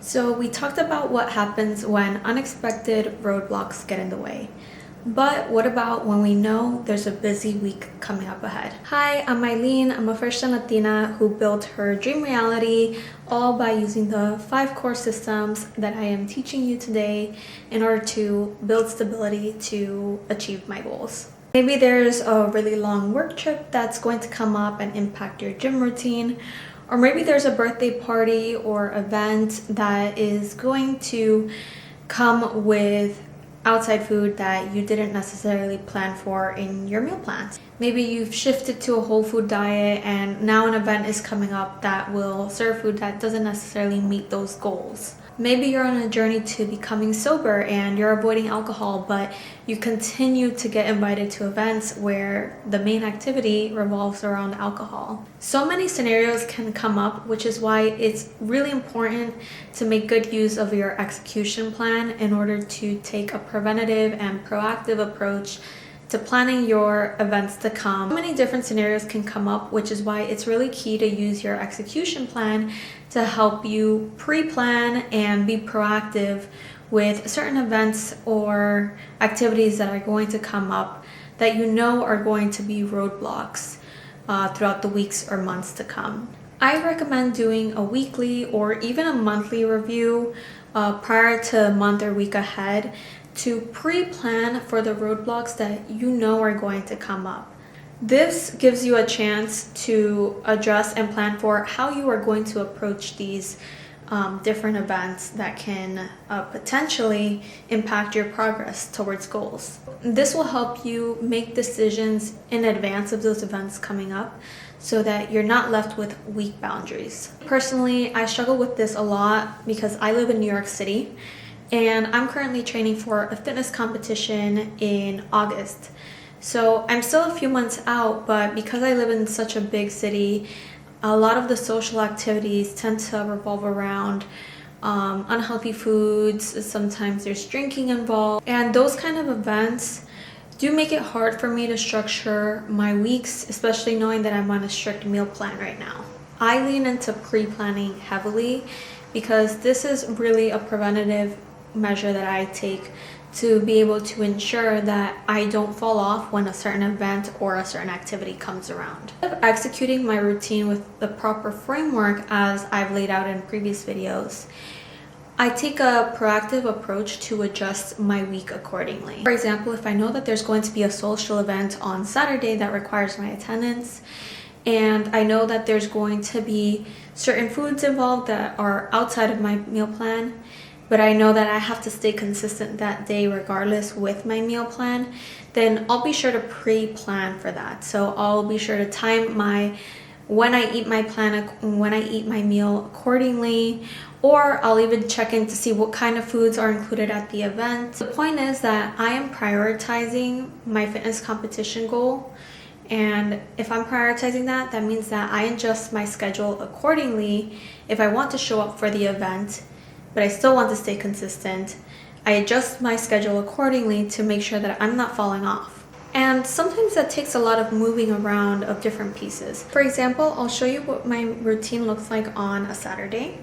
So we talked about what happens when unexpected roadblocks get in the way. But what about when we know there's a busy week coming up ahead? Hi, I'm Eileen. I'm a first-gen Latina who built her dream reality all by using the 5 core systems that I am teaching you today in order to build stability to achieve my goals. Maybe there's a really long work trip that's going to come up and impact your gym routine. Or maybe there's a birthday party or event that is going to come with outside food that you didn't necessarily plan for in your meal plans. Maybe you've shifted to a whole food diet and now an event is coming up that will serve food that doesn't necessarily meet those goals. Maybe you're on a journey to becoming sober and you're avoiding alcohol, but you continue to get invited to events where the main activity revolves around alcohol. So many scenarios can come up, which is why it's really important to make good use of your execution plan in order to take a preventative and proactive approach to planning your events to come. So many different scenarios can come up, which is why it's really key to use your execution plan to help you pre-plan and be proactive with certain events or activities that are going to come up that you know are going to be roadblocks throughout the weeks or months to come. I recommend doing a weekly or even a monthly review prior to a month or week ahead to pre-plan for the roadblocks that you know are going to come up. This gives you a chance to address and plan for how you are going to approach these different events that can potentially impact your progress towards goals. This will help you make decisions in advance of those events coming up so that you're not left with weak boundaries. Personally, I struggle with this a lot because I live in New York City and I'm currently training for a fitness competition in August. So I'm still a few months out, but because I live in such a big city, a lot of the social activities tend to revolve around unhealthy foods. Sometimes there's drinking involved, and those kind of events do make it hard for me to structure my weeks, especially knowing that I'm on a strict meal plan right now. I lean into pre-planning heavily because this is really a preventative measure that I take to be able to ensure that I don't fall off when a certain event or a certain activity comes around. Executing my routine with the proper framework as I've laid out in previous videos, I take a proactive approach to adjust my week accordingly. For example, if I know that there's going to be a social event on Saturday that requires my attendance, and I know that there's going to be certain foods involved that are outside of my meal plan, but I know that I have to stay consistent that day regardless with my meal plan, then I'll be sure to pre-plan for that. So I'll be sure to time when I eat my meal accordingly, or I'll even check in to see what kind of foods are included at the event. The point is that I am prioritizing my fitness competition goal, and if I'm prioritizing that, that means that I adjust my schedule accordingly. If I want to show up for the event, but I still want to stay consistent, I adjust my schedule accordingly to make sure that I'm not falling off. And sometimes that takes a lot of moving around of different pieces. For example, I'll show you what my routine looks like on a Saturday.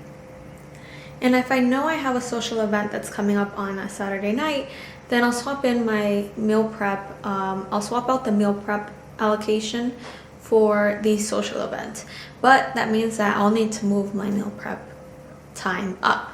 And if I know I have a social event that's coming up on a Saturday night, then I'll swap in my meal prep. I'll swap out the meal prep allocation for the social event. But that means that I'll need to move my meal prep time up.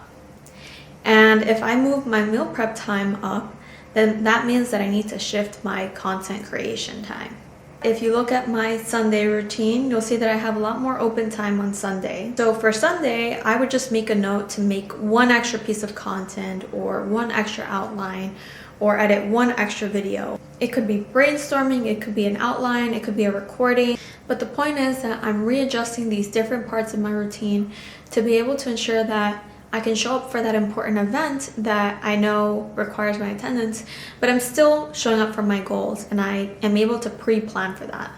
And if I move my meal prep time up, then that means that I need to shift my content creation time. If you look at my Sunday routine, you'll see that I have a lot more open time on Sunday. So for Sunday, I would just make a note to make one extra piece of content or one extra outline or edit one extra video. It could be brainstorming, it could be an outline, it could be a recording. But the point is that I'm readjusting these different parts of my routine to be able to ensure that I can show up for that important event that I know requires my attendance, but I'm still showing up for my goals and I am able to pre-plan for that.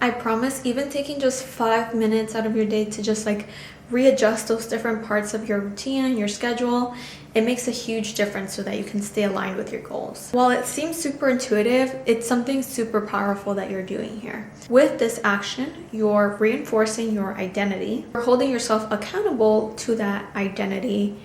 I promise, even taking just 5 minutes out of your day to just readjust those different parts of your routine and your schedule, it makes a huge difference so that you can stay aligned with your goals. While it seems super intuitive, it's something super powerful that you're doing here. With this action, you're reinforcing your identity. You're holding yourself accountable to that identity,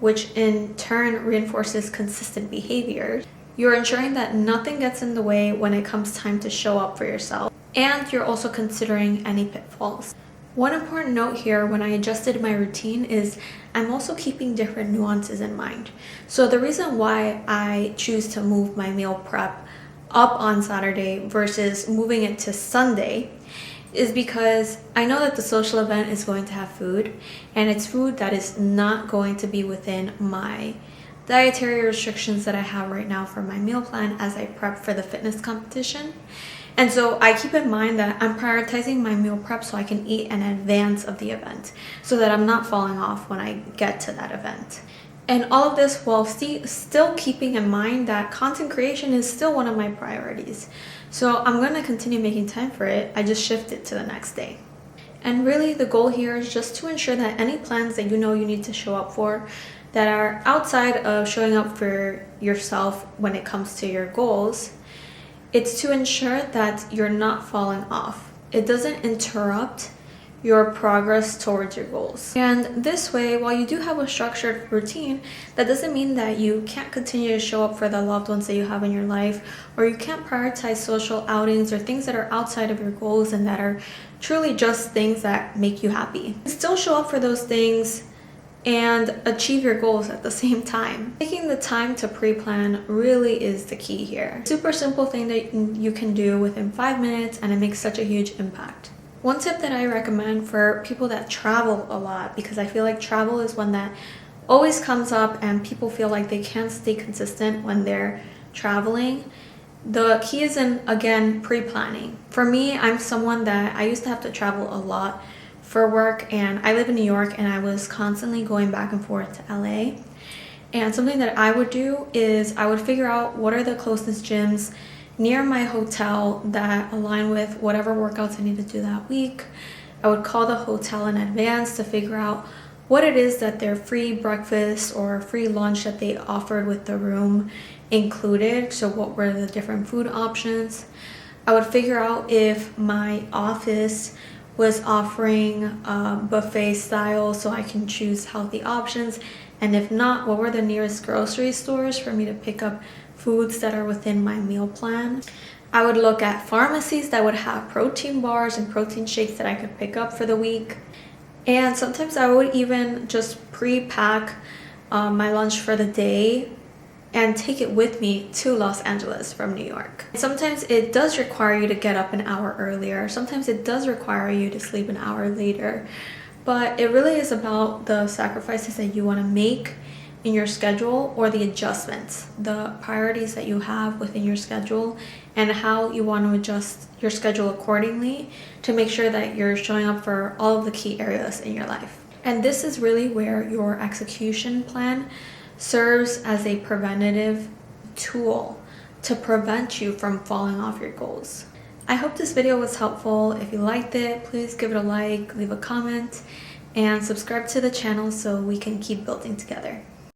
which in turn reinforces consistent behavior. You're ensuring that nothing gets in the way when it comes time to show up for yourself, and you're also considering any pitfalls. One important note here when I adjusted my routine is I'm also keeping different nuances in mind. So the reason why I choose to move my meal prep up on Saturday versus moving it to Sunday is because I know that the social event is going to have food, and it's food that is not going to be within my dietary restrictions that I have right now for my meal plan as I prep for the fitness competition. And so I keep in mind that I'm prioritizing my meal prep so I can eat in advance of the event so that I'm not falling off when I get to that event. And all of this while still keeping in mind that content creation is still one of my priorities. So I'm going to continue making time for it. I just shift it to the next day. And really the goal here is just to ensure that any plans that you know you need to show up for that are outside of showing up for yourself when it comes to your goals, it's to ensure that you're not falling off. It doesn't interrupt your progress towards your goals. And this way, while you do have a structured routine, that doesn't mean that you can't continue to show up for the loved ones that you have in your life, or you can't prioritize social outings or things that are outside of your goals and that are truly just things that make you happy. Still show up for those things and achieve your goals at the same time. Taking the time to pre-plan really is the key here. Super simple thing that you can do within 5 minutes, and it makes such a huge impact. One tip that I recommend for people that travel a lot, because I feel like travel is one that always comes up and people feel like they can't stay consistent when they're traveling. The key is in, again, pre-planning. For me, I'm someone that I used to have to travel a lot for work, and I live in New York, and I was constantly going back and forth to LA. And something that I would do is I would figure out what are the closest gyms near my hotel that align with whatever workouts I need to do that week. I would call the hotel in advance to figure out what it is that their free breakfast or free lunch that they offered with the room included. So what were the different food options? I would figure out if my office was offering buffet style so I can choose healthy options, and if not, what were the nearest grocery stores for me to pick up foods that are within my meal plan. I would look at pharmacies that would have protein bars and protein shakes that I could pick up for the week. And sometimes I would even just pre-pack my lunch for the day and take it with me to Los Angeles from New York. Sometimes it does require you to get up an hour earlier. Sometimes it does require you to sleep an hour later. But it really is about the sacrifices that you want to make in your schedule, or the adjustments, the priorities that you have within your schedule, and how you want to adjust your schedule accordingly to make sure that you're showing up for all of the key areas in your life. And this is really where your execution plan serves as a preventative tool to prevent you from falling off your goals. I hope this video was helpful. If you liked it, please give it a like, leave a comment, and subscribe to the channel so we can keep building together.